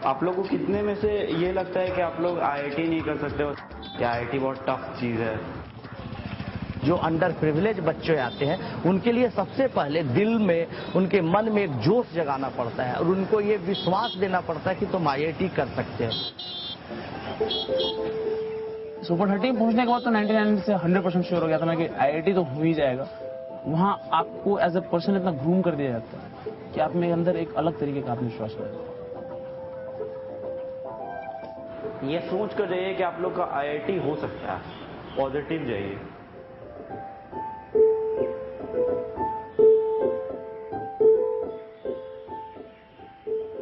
आप लोग को कितने में से ये लगता है कि आप लोग आईआईटी नहीं कर सकते हो, क्या आईआईटी बहुत टफ चीज है? जो अंडर प्रिविलेज बच्चे आते हैं उनके लिए सबसे पहले दिल में, उनके मन में एक जोश जगाना पड़ता है और उनको ये विश्वास देना पड़ता है कि तुम आईआईटी कर सकते हो। सुपर 30 पहुंचने के बाद तो 99 से 100% श्योर हो गया था मैं कि आईआईटी तो हो ही जाएगा। वहां आपको एज ए पर्सन इतना ग्रूम कर दिया जाता है कि आप में अंदर एक अलग तरीके का आत्मविश्वास है। ये सोच कर जाइए कि आप लोग का आईआईटी हो सकता है, पॉजिटिव जाइए।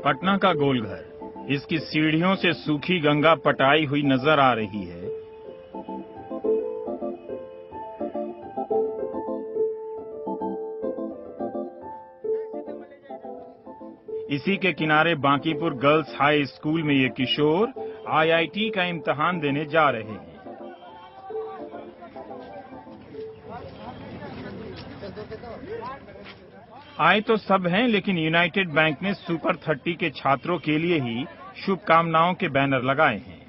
पटना का गोलघर, इसकी सीढ़ियों से सूखी गंगा पटाई हुई नजर आ रही है। इसी के किनारे बांकीपुर गर्ल्स हाई स्कूल में ये किशोर आईआईटी का इम्तिहान देने जा रहे हैं। आए तो सब हैं, लेकिन यूनाइटेड बैंक ने सुपर 30 के छात्रों के लिए ही शुभकामनाओं के बैनर लगाए हैं।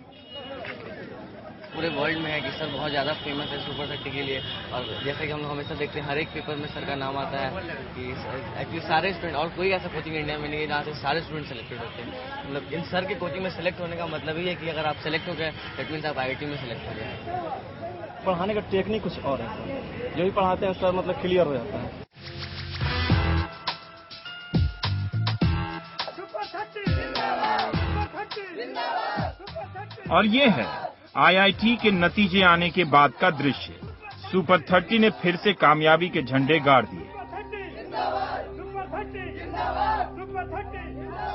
पूरे वर्ल्ड में है कि सर बहुत ज़्यादा फेमस है सुपर 30 के लिए, और जैसे कि हम लोग हमेशा देखते हैं हर एक पेपर में सर का नाम आता है कि एक्चुअली सारे स्टूडेंट, और कोई ऐसा कोचिंग इंडिया में नहीं है जहाँ से सारे स्टूडेंट सेलेक्टेड होते हैं। मतलब इन सर के कोचिंग में सेलेक्ट होने का मतलब ही है कि अगर आप सेलेक्ट हो गए दैट मीन्स आप आईआईटी में सेलेक्ट हो गए। पढ़ाने का टेक्निक कुछ और है, जो भी पढ़ाते हैं सर मतलब क्लियर हो जाता है। और ये है आईआईटी के नतीजे आने के बाद का दृश्य। सुपर 30 ने फिर से कामयाबी के झंडे गाड़ दिए।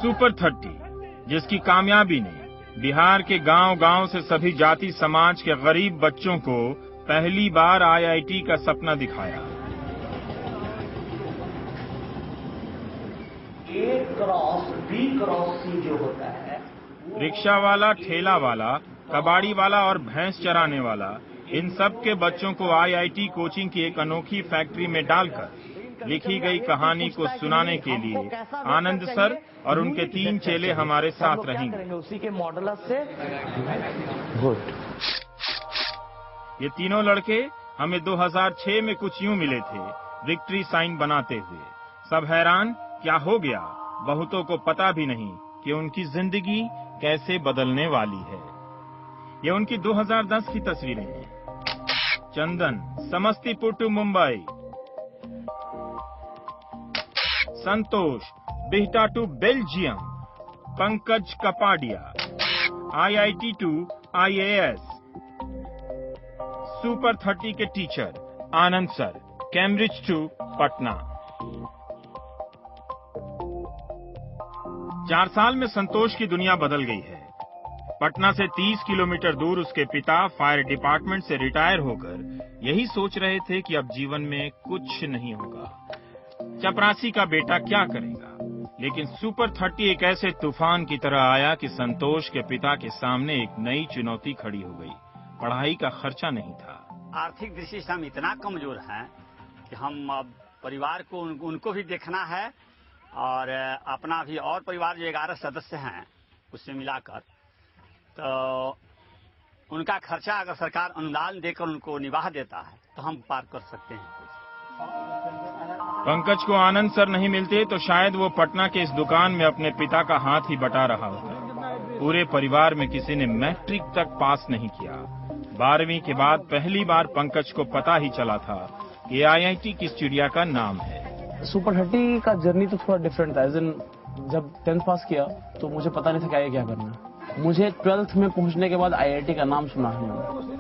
सुपर 30 जिसकी कामयाबी ने बिहार के गांव-गांव से सभी जाति समाज के गरीब बच्चों को पहली बार आईआईटी का सपना दिखाया। A cross B cross C जो होता है, रिक्शा वाला, ठेला वाला, कबाड़ी वाला और भैंस चराने वाला, इन सब के बच्चों को आईआईटी कोचिंग की एक अनोखी फैक्ट्री में डालकर लिखी गई कहानी को सुनाने के लिए आनंद सर और उनके 3 चेले हमारे साथ रहेंगे। उसी के मॉडल से गुड। ये तीनों लड़के हमें 2006 में कुछ यूं मिले थे, विक्ट्री साइन बनाते हुए। सब हैरान, क्या हो गया? बहुतों को पता भी नहीं कि उनकी जिंदगी कैसे बदलने वाली है। ये उनकी 2010 की तस्वीरें हैं। Chandan, Samastipur to Mumbai. Santosh, Bihta to Belgium. Pankaj Kapadia, IIT to IAS. Super 30 के teacher Anand sir, Cambridge to Patna. 4 साल में संतोष की दुनिया बदल गई है। पटना से 30 किलोमीटर दूर उसके पिता फायर डिपार्टमेंट से रिटायर होकर यही सोच रहे थे कि अब जीवन में कुछ नहीं होगा, चपरासी का बेटा क्या करेगा। लेकिन सुपर 30 एक ऐसे तूफान की तरह आया कि संतोष के पिता के सामने एक नई चुनौती खड़ी हो गई। पढ़ाई का खर्चा नहीं था। आर्थिक दृष्टि से हम इतना कमजोर हैं कि हम अब परिवार को उनको भी देखना है और अपना भी, और परिवार जो 11 सदस्य हैं उससे मिलाकर, तो उनका खर्चा अगर सरकार अनुदान देकर उनको निभाह देता है तो हम पार कर सकते हैं। पंकज को आनंद सर नहीं मिलते तो शायद वो पटना के इस दुकान में अपने पिता का हाथ ही बटा रहा होता। पूरे परिवार में किसी ने मैट्रिक तक पास नहीं किया। 12वीं के बाद पहली बार पंकज को पता ही चला था कि आईआईटी किस चिड़िया का नाम है। सुपर 30 का जर्नी तो थोड़ा डिफरेंट था। जब 10th पास किया तो मुझे पता नहीं था क्या करना। मुझे 12th में पहुंचने के बाद आईआईटी का नाम सुना है मैंने।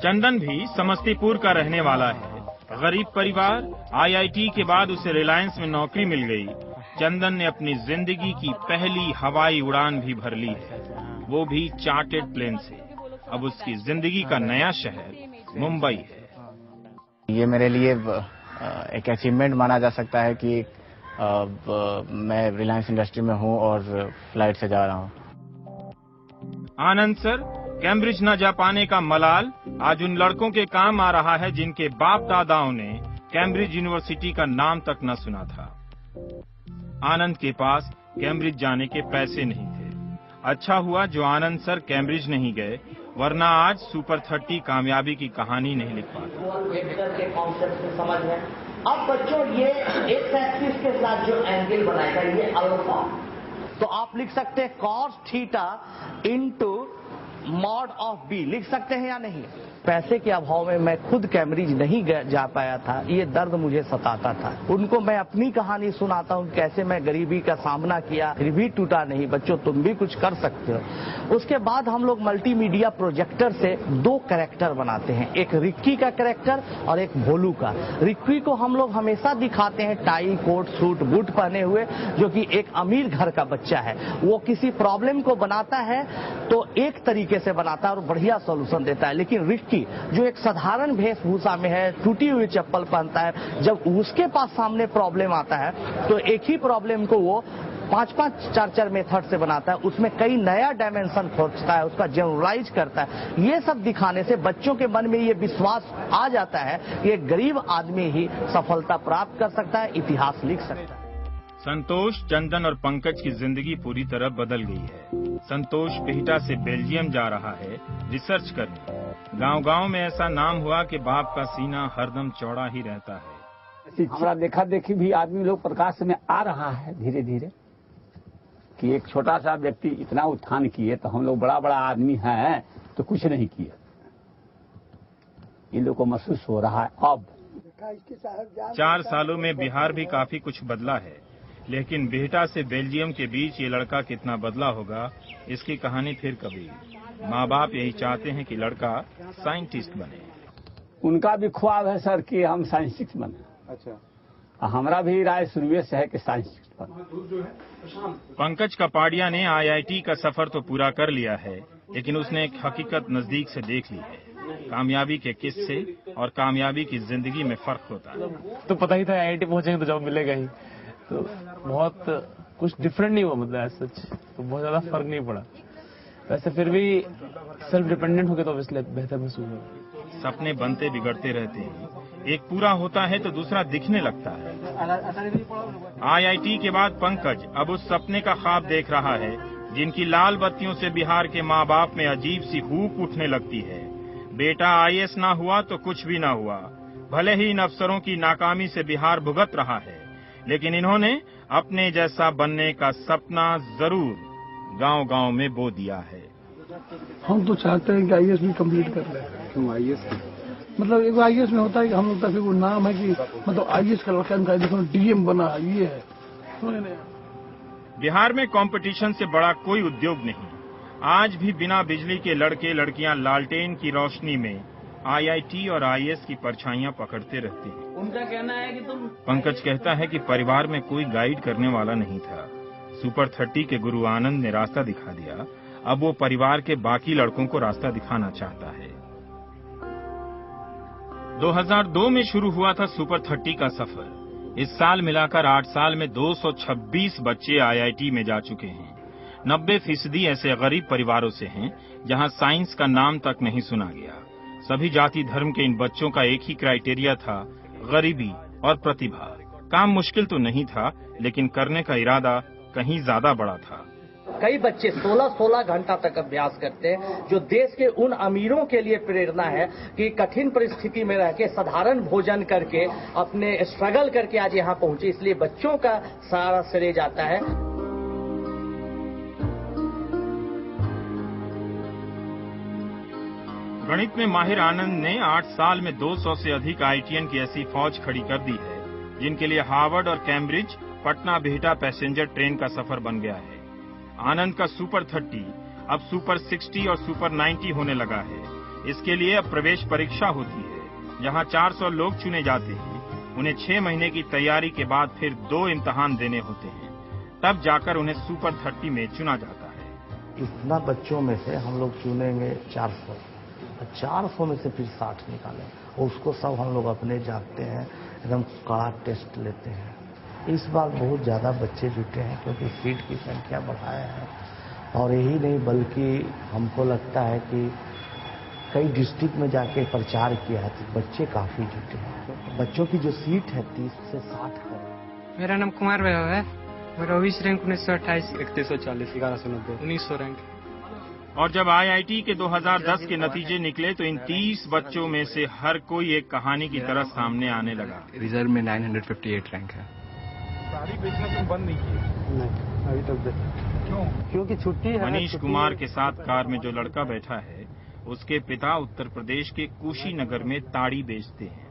चंदन भी समस्तीपुर का रहने वाला है। गरीब परिवार। आईआईटी के बाद उसे रिलायंस में नौकरी मिल गई। चंदन ने अपनी जिंदगी की पहली हवाई उड़ान भी भर ली है, वो भी चार्टर्ड प्लेन से। अब उसकी जिंदगी का नया शहर मुंबई है। ये मेरे लिए एक अचीवमेंट माना जा सकता है कि मैं रिलायंस इंडस्ट्री में हूं और फ्लाइट से जा रहा हूं। आनंद सर, कैम्ब्रिज न जा पाने का मलाल आज उन लड़कों के काम आ रहा है जिनके बाप दादाओं ने कैम्ब्रिज यूनिवर्सिटी का नाम तक न सुना था। आनंद के पास कैम्ब्रिज जाने के पैसे नहीं थे। अच्छा हुआ जो आनंद सर कैम्ब्रिज नहीं गए, वरना आज सुपर 30 कामयाबी की कहानी नहीं लिख पाता। वेक्टर के कॉन्सेप्ट से समझ है। अब बच्चों ये एक्स एक्सिस के साथ जो एंगल बनाएगा ये अल्फा, तो आप लिख सकते हैं cos theta into mod of B, लिख सकते हैं या नहीं? पैसे के अभाव में मैं खुद कैम्ब्रिज नहीं जा पाया था, ये दर्द मुझे सताता था। उनको मैं अपनी कहानी सुनाता हूँ कैसे मैं गरीबी का सामना किया, फिर भी टूटा नहीं। बच्चों तुम भी कुछ कर सकते हो। उसके बाद हम लोग मल्टीमीडिया प्रोजेक्टर से 2 कैरेक्टर बनाते हैं, एक रिक्की का कैरेक्टर और एक भोलू का। रिक्की को हम लोग हमेशा दिखाते हैं टाई कोट सूट बूट पहने हुए, जो कि एक अमीर घर का बच्चा है। वो किसी प्रॉब्लम को बनाता है तो एक तरीके से बनाता है और बढ़िया सॉल्यूशन देता है। लेकिन रिक्की जो एक साधारण वेशभूषा में है, टूटी हुई चप्पल पहनता है, जब उसके पास सामने प्रॉब्लम आता है तो एक ही प्रॉब्लम को वो 5-5 4-4 मेथड से बनाता है, उसमें कई नया डायमेंशन खोजता है, उसका जनरलाइज करता है। ये सब दिखाने से बच्चों के मन में ये विश्वास आ जाता है कि एक गरीब आदमी ही सफलता प्राप्त कर सकता है, इतिहास लिख सकता है। संतोष, चंदन और पंकज की जिंदगी पूरी तरह बदल गई है। संतोष बिहटा से बेल्जियम जा रहा है रिसर्च करने। गांव-गांव में ऐसा नाम हुआ कि बाप का सीना हरदम चौड़ा ही रहता है। हमारा देखा देखी भी आदमी लोग प्रकाश में आ रहा है धीरे धीरे, कि एक छोटा सा व्यक्ति इतना उत्थान किए तो हम लोग बड़ा बड़ा आदमी हैं तो कुछ नहीं किया। इन लोग को महसूस हो रहा है अब। 4 सालों में बिहार भी काफी कुछ बदला है, लेकिन बिहटा से बेल्जियम के बीच ये लड़का कितना बदला होगा, इसकी कहानी फिर कभी। माँ बाप यही चाहते हैं कि लड़का साइंटिस्ट बने। उनका भी ख्वाब है सर कि हम साइंटिस्ट बने। अच्छा, हमारा भी राय शुरू से है कि साइंटिस्ट बने। पंकज कपाड़िया ने IIT का सफर तो पूरा कर लिया है, लेकिन उसने एक हकीकत नजदीक से देख ली है। कामयाबी के किस्से और कामयाबी की जिंदगी में फर्क होता है। तो पता ही था IIT पहुंचेंगे तो जॉब मिलेगा ही, तो बहुत कुछ डिफरेंट नहीं हुआ, मतलब सच तो बहुत ज्यादा फर्क नहीं पड़ा। वैसे फिर भी सेल्फ डिपेंडेंट हो गए तो इसलिए बेहतर महसूस हुआ। सपने बनते बिगड़ते रहते हैं, एक पूरा होता है तो दूसरा दिखने लगता है। IIT के बाद पंकज अब उस सपने का ख्वाब देख रहा है जिनकी लाल बत्तियों से बिहार के माँ बाप में अजीब सी हूक उठने लगती है। बेटा IAS ना हुआ तो कुछ भी ना हुआ। भले ही इन अफसरों की नाकामी से बिहार भुगत रहा है, लेकिन इन्होंने अपने जैसा बनने का सपना जरूर गांव-गांव में बो दिया है। हम तो चाहते हैं कि IAS भी कंप्लीट कर ले। क्यों IAS? मतलब एक IAS में होता है कि हम लोग का फिर वो नाम है कि मतलब IAS का लड़का इनका देखो DM बना, ये है। बिहार में कंपटीशन से बड़ा कोई उद्योग नहीं। आज भी बिना बिजली के लड़के लड़कियां लालटेन की रोशनी में IIT और IAS की परछाइयां पकड़ते रहते हैं। उनका कहना है कि तुम पंकज कहता है कि परिवार में कोई गाइड करने वाला नहीं था। सुपर 30 के गुरु आनंद ने रास्ता दिखा दिया, अब वो परिवार के बाकी लड़कों को रास्ता दिखाना चाहता है। 2002 में शुरू हुआ था सुपर 30 का सफर। इस साल मिलाकर 8 साल में 226 बच्चे IIT में जा चुके हैं। 90% ऐसे गरीब परिवारों से हैं जहां साइंस का नाम तक नहीं सुना गया। सभी जाति धर्म के इन बच्चों का एक ही क्राइटेरिया था, गरीबी और प्रतिभा। काम मुश्किल तो नहीं था, लेकिन करने का इरादा कहीं ज्यादा बड़ा था। कई बच्चे 16-16 घंटा तक अभ्यास करते हैं, जो देश के उन अमीरों के लिए प्रेरणा है कि कठिन परिस्थिति में रह के साधारण भोजन करके अपने स्ट्रगल करके आज यहाँ पहुंचे। इसलिए बच्चों का सारा श्रेय जाता है। गणित में माहिर आनंद ने 8 साल में 200 से अधिक IITian की ऐसी फौज खड़ी कर दी है जिनके लिए हार्वर्ड और Cambridge Patna Bihta passenger train का सफर बन गया है। आनंद का सुपर 30 अब सुपर 60 और सुपर 90 होने लगा है। इसके लिए अब प्रवेश परीक्षा होती है, जहां 400 लोग चुने जाते हैं। उन्हें 6 महीने की तैयारी के बाद फिर 2 इम्तिहान देने होते हैं, तब जाकर उन्हें सुपर 30 में चुना जाता है। इतना बच्चों में से हम लोग चुनेंगे 400, 400 में से फिर 60 निकालें, और उसको सब हम लोग अपने जाते हैं, एकदम कड़ा टेस्ट लेते हैं। इस बार बहुत ज़्यादा बच्चे जुटे हैं क्योंकि सीट की संख्या बढ़ाया है, और यही नहीं बल्कि हमको लगता है कि कई डिस्ट्रिक्ट में जाके प्रचार किया है तो बच्चे काफ़ी जुटे हैं। बच्चों की जो सीट है 30 से 60 है। मेरा नाम कुमार वैभव है, मेरा 20 रैंक 1928, 3140, 1190, 1900 रैंक। और जब आईआईटी के 2010 के नतीजे निकले तो इन 30 बच्चों में से हर कोई एक कहानी की तरह सामने आने लगा। रिजल्ट में 958 रैंक है। साड़ी बेचना तुम बंद नहीं किए? नहीं, अभी तक क्यों? क्योंकि छुट्टी है। मनीष कुमार के साथ कार में जो लड़का बैठा है, उसके पिता उत्तर प्रदेश के कुशीनगर में ताड़ी बेचते हैं।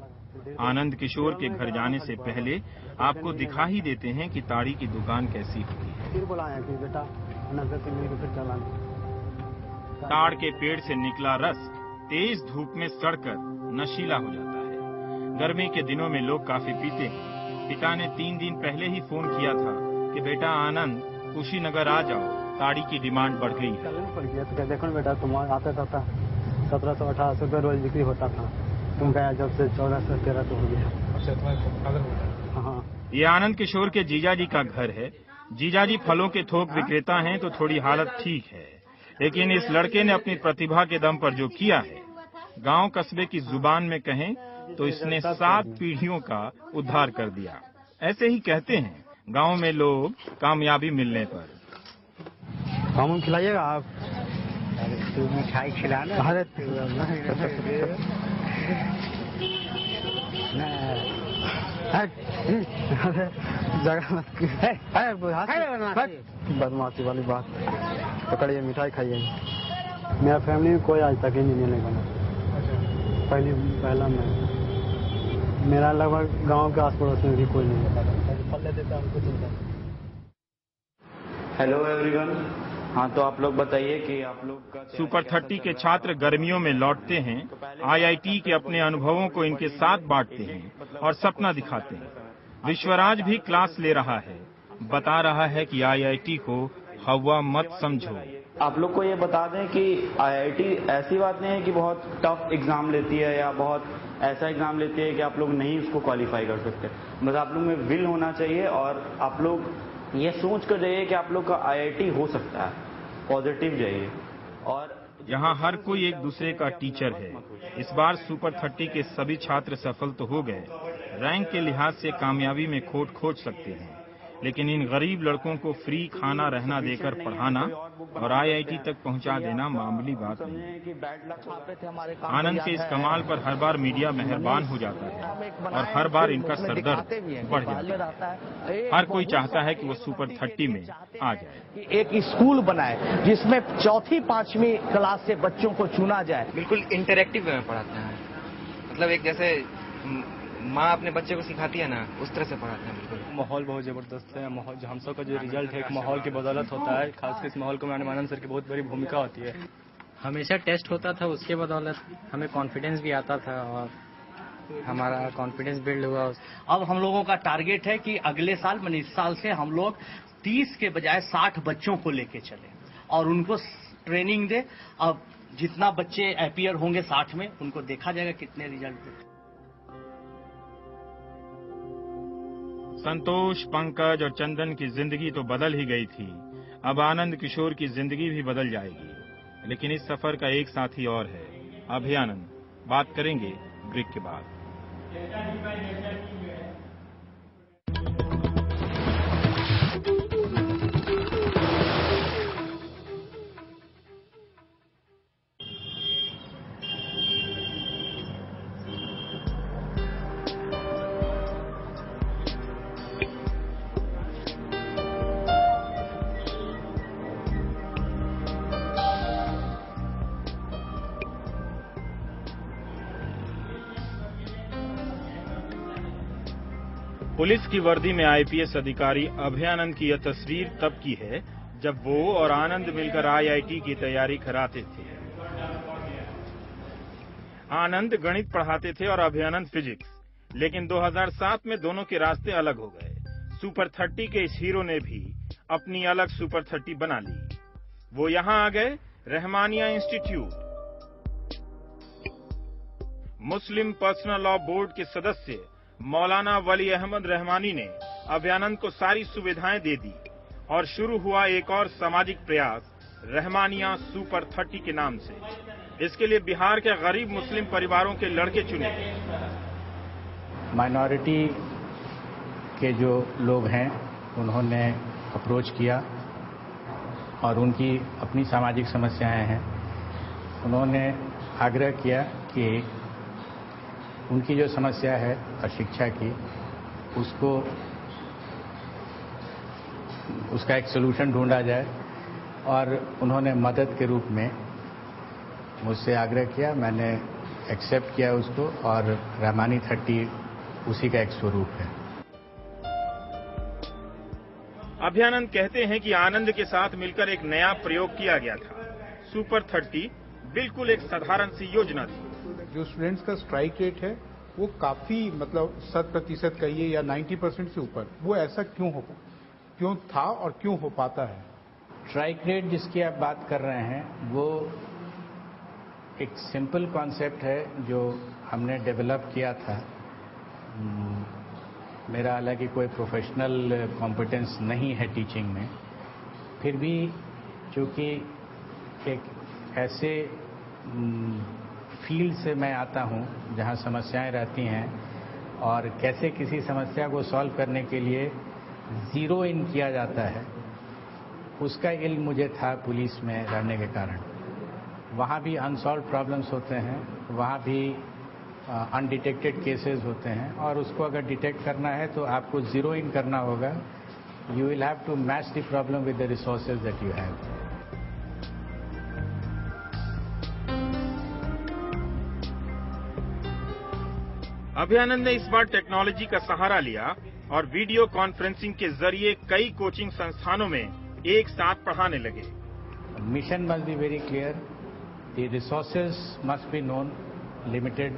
आनंद किशोर के घर जाने से पहले आपको दिखा ही देते हैं कि ताड़ी की दुकान कैसी होती है। फिर बुलाया कि बेटा फिर चलाना। ताड़ के पेड़ से निकला रस तेज धूप में सड़कर नशीला हो जाता है। गर्मी के दिनों में लोग काफी पीते हैं। पिता ने 3 दिन पहले ही फोन किया था कि बेटा आनंद कुशीनगर आ जाओ, ताड़ी की डिमांड बढ़ गई है। तो देखो बेटा, तुम आते था 1700-1800 रुपये रोज बिक्री होता था, तुम गया जब से 1400-1300 हो गया। अच्छा, तुम्हारे हाँ। ये आनंद किशोर के जीजाजी का घर है। जीजाजी फलों के थोक विक्रेता हैं तो थोड़ी हालत ठीक है, लेकिन इस लड़के ने अपनी प्रतिभा के दम पर जो किया है, गांव कस्बे की जुबान में कहें तो इसने 7 पीढ़ियों का उद्धार कर दिया। ऐसे ही कहते हैं गांव में लोग कामयाबी मिलने पर। हम खिलाइएगा आप? तू मिठाई खिलाना। अरे जगह बदमाशी वाली बात। पकड़िए, मिठाई खाइए। मेरा फैमिली में कोई आज तक इंजीनियर नहीं बना। पहला मैं, मेरा लगभग गांव के आस पड़ोस में भी कोई नहीं बता। Hello everyone. हाँ, तो आप लोग बताइए कि आप लोग का सुपर 30 के छात्र गर्मियों में लौटते हैं, आईआईटी के अपने अनुभवों को इनके साथ बांटते हैं और सपना दिखाते हैं। विश्वराज भी क्लास ले रहा है, बता रहा है कि आईआईटी को हवा मत समझो। आप लोग को ये बता दें कि आईआईटी ऐसी बात नहीं है कि बहुत टफ एग्जाम लेती है या बहुत ऐसा एग्जाम लेती है कि आप लोग नहीं उसको क्वालिफाई कर सकते। बस आप लोग में विल होना चाहिए और आप लोग ये सोच कर जाइए कि आप लोग का आईआईटी हो सकता है। पॉजिटिव जाइए। और यहाँ हर कोई एक दूसरे का टीचर है। इस बार सुपर 30 के सभी छात्र सफल तो हो गए, रैंक के लिहाज से कामयाबी में खोट खोज सकते हैं, लेकिन इन गरीब लड़कों को फ्री खाना रहना देकर पढ़ाना और आईआईटी तक पहुंचा देना मामूली बात नहीं। आनंद के इस कमाल पर हर बार मीडिया मेहरबान हो जाता है और हर बार इनका सरदर्द बढ़ जाता है। हर कोई चाहता है कि वो सुपर 30 में आ जाए। एक स्कूल बनाए जिसमें 4वीं-5वीं क्लास से बच्चों को चुना जाए। बिल्कुल इंटरेक्टिव वे में पढ़ाते हैं, मतलब एक जैसे माँ अपने बच्चे को सिखाती है ना, उस तरह से पढ़ाते हैं। बिल्कुल माहौल बहुत जबरदस्त है। माहौल जो हम सब का जो रिजल्ट है एक माहौल की बदौलत होता है। खासकर इस माहौल को में आनंद सर की बहुत बड़ी भूमिका होती है। हमेशा टेस्ट होता था, उसके बदौलत हमें कॉन्फिडेंस भी आता था और हमारा कॉन्फिडेंस बिल्ड हुआ। अब हम लोगों का टारगेट है कि अगले साल माने इस साल से हम लोग 30 के बजाय 60 बच्चों को लेके चले और उनको ट्रेनिंग दे। अब जितना बच्चे अपीयर होंगे 60 में, उनको देखा जाएगा कितने रिजल्ट देते। संतोष, पंकज और चंदन की जिंदगी तो बदल ही गई थी। अब आनंद किशोर की जिंदगी भी बदल जाएगी। लेकिन इस सफर का एक साथी और है, अभयानंद। बात करेंगे ब्रेक के बाद। पुलिस की वर्दी में आईपीएस अधिकारी अभयानंद की यह तस्वीर तब की है जब वो और आनंद मिलकर आईआईटी की तैयारी कराते थे। आनंद गणित पढ़ाते थे और अभयानंद फिजिक्स, लेकिन 2007 में दोनों के रास्ते अलग हो गए। सुपर 30 के इस हीरो ने भी अपनी अलग सुपर 30 बना ली। वो यहाँ आ गए रहमानिया इंस्टीट्यूट। मुस्लिम पर्सनल लॉ बोर्ड के सदस्य मौलाना वली अहमद रहमानी ने अभयानंद को सारी सुविधाएं दे दी और शुरू हुआ एक और सामाजिक प्रयास, रहमानिया सुपर 30 के नाम से। इसके लिए बिहार के गरीब मुस्लिम परिवारों के लड़के चुने। माइनॉरिटी के जो लोग हैं उन्होंने अप्रोच किया और उनकी अपनी सामाजिक समस्याएं हैं। उन्होंने आग्रह किया कि उनकी जो समस्या है अशिक्षा की, उसका एक सलूशन ढूंढा जाए, और उन्होंने मदद के रूप में मुझसे आग्रह किया। मैंने एक्सेप्ट किया उसको, और रामानी 30 उसी का एक स्वरूप है। अभयानंद कहते हैं कि आनंद के साथ मिलकर एक नया प्रयोग किया गया था। सुपर 30 बिल्कुल एक साधारण सी योजना थी। जो स्टूडेंट्स का स्ट्राइक रेट है वो काफी, मतलब 100% कहिए या 90% से ऊपर, वो ऐसा क्यों था और क्यों हो पाता है? स्ट्राइक रेट जिसकी आप बात कर रहे हैं वो एक सिंपल कॉन्सेप्ट है जो हमने डेवलप किया था। मेरा हालांकि कोई प्रोफेशनल कॉम्पिटेंस नहीं है टीचिंग में, फिर भी चूँकि एक ऐसे फील्ड से मैं आता हूँ जहाँ समस्याएं रहती हैं, और कैसे किसी समस्या को सॉल्व करने के लिए ज़ीरो इन किया जाता है, उसका इल्म मुझे था पुलिस में रहने के कारण। वहाँ भी अनसॉल्व प्रॉब्लम्स होते हैं, वहाँ भी अनडिटेक्टेड केसेस होते हैं, और उसको अगर डिटेक्ट करना है तो आपको ज़ीरो इन करना होगा। You will have to match the problem with the resources that you have. Abhayanand ने इस बार टेक्नोलॉजी का सहारा लिया और वीडियो कॉन्फ्रेंसिंग के जरिए कई कोचिंग संस्थानों में एक साथ पढ़ाने लगे। Mission must be very clear, the resources must be known, limited,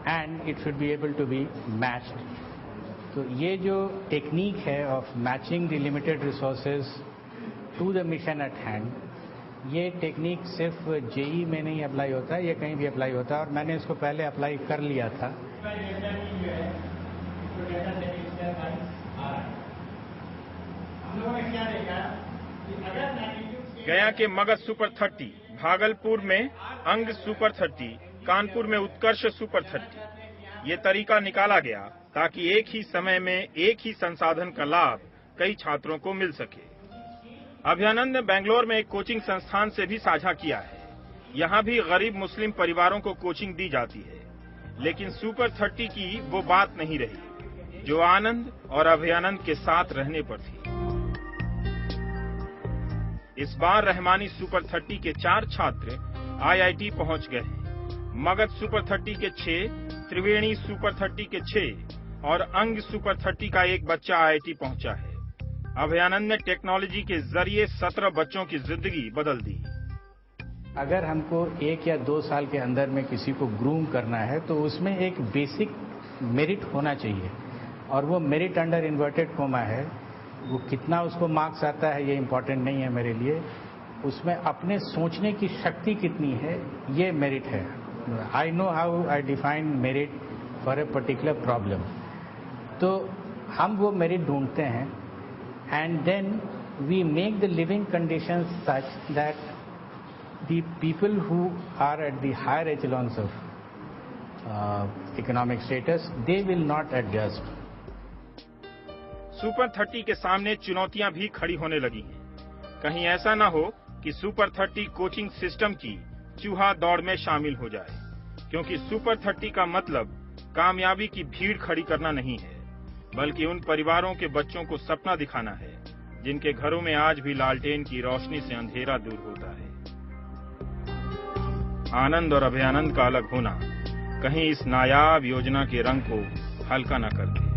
and it should be able to be matched. तो ये जो टेक्निक है of matching the limited resources to the mission at hand, ये टेक्निक सिर्फ JEE में नहीं apply होता है, ये कहीं भी अप्लाई होता है, और मैंने इसको पहले अप्लाई कर लिया था। गया के मगध सुपर 30, भागलपुर में अंग सुपर 30, कानपुर में उत्कर्ष सुपर 30। ये तरीका निकाला गया ताकि एक ही समय में एक ही संसाधन का लाभ कई छात्रों को मिल सके। अभयानंद ने बेंगलोर में एक कोचिंग संस्थान से भी साझा किया है। यहाँ भी गरीब मुस्लिम परिवारों को कोचिंग दी जाती है, लेकिन सुपर 30 की वो बात नहीं रही जो आनंद और अभयानंद के साथ रहने पर थी। इस बार रहमानी सुपर 30 के 4 छात्र आईआईटी पहुंच गए हैं। मगध सुपर 30 के 6, त्रिवेणी सुपर 30 के 6 और अंग सुपर 30 का एक बच्चा आईआईटी पहुंचा है। अभयानंद ने टेक्नोलॉजी के जरिए 17 बच्चों की जिंदगी बदल दी। अगर हमको 1 या 2 साल के अंदर में किसी को ग्रूम करना है तो उसमें एक बेसिक मेरिट होना चाहिए, और वो मेरिट अंडर इन्वर्टेड कोमा है। वो कितना उसको मार्क्स आता है ये इम्पोर्टेंट नहीं है मेरे लिए, उसमें अपने सोचने की शक्ति कितनी है ये मेरिट है। I know how I define merit for a particular problem. तो हम वो मेरिट ढूंढते हैं, and then we make the living conditions such that the people who are at the higher echelons of economic status, they will not adjust. Super 30 के सामने चुनौतियां भी खड़ी होने लगी हैं। कहीं ऐसा ना हो कि सुपर 30 कोचिंग सिस्टम की चूहा दौड़ में शामिल हो जाए, क्योंकि सुपर 30 का मतलब कामयाबी की भीड़ खड़ी करना नहीं है, बल्कि उन परिवारों के बच्चों को सपना दिखाना है जिनके घरों में आज भी लालटेन की रोशनी से अंधेरा दूर होता है। आनंद और अभयानंद का अलग होना कहीं इस नायाब योजना के रंग को हल्का न कर दे।